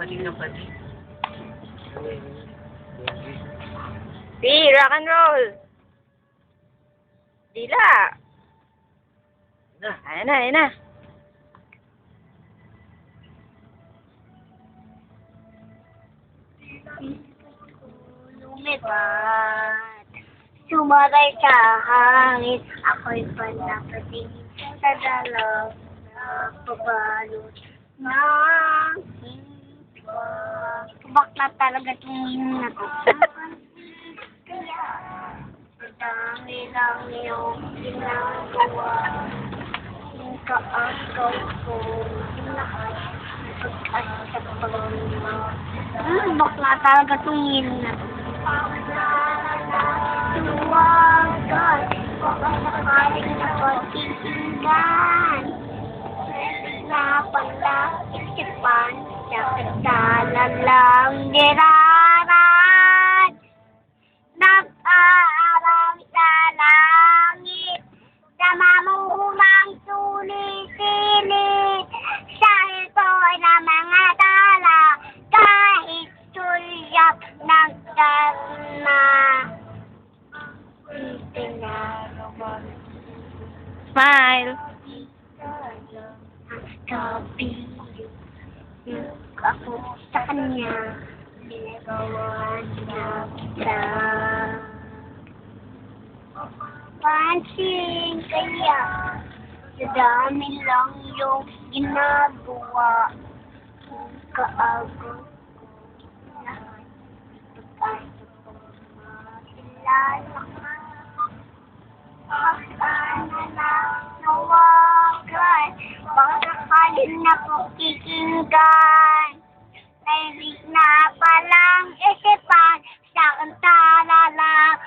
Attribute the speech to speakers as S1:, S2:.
S1: Kanina pa din.
S2: Rock and roll. Dila.
S1: Na.
S2: Ayan na, ayan na.
S3: Lumipat, sumaray sa hangin, ako'y panapatingin sa dalaw na pabalot ng hintwa. Bakla talaga tingin na to. Kaya, madami lang yung ginagawa. Yung kaagaw ko, lahat. Pag-asa pa bakla talaga tingin na to. Tuwagan, baka sakaling napagkikinggan. Na pala, isipan, sa kasala lang niraran. Nag-aaral sa langit, sa mamuhumang sulit-silit. Sa ito na mga tala, kahit sulyap ng karma. Itinarawan.
S2: Smile.
S3: Gabi, ako sa kanya, binagawa niya kita. Pansin kaya, sa dami lang yung ginagawa. Kung kaagod ko, lahat pagkasok ko makilala ka. Sana lang nawagan, baka sakaling napakikinggan. Nailig na palang isipan, sa kantala lang,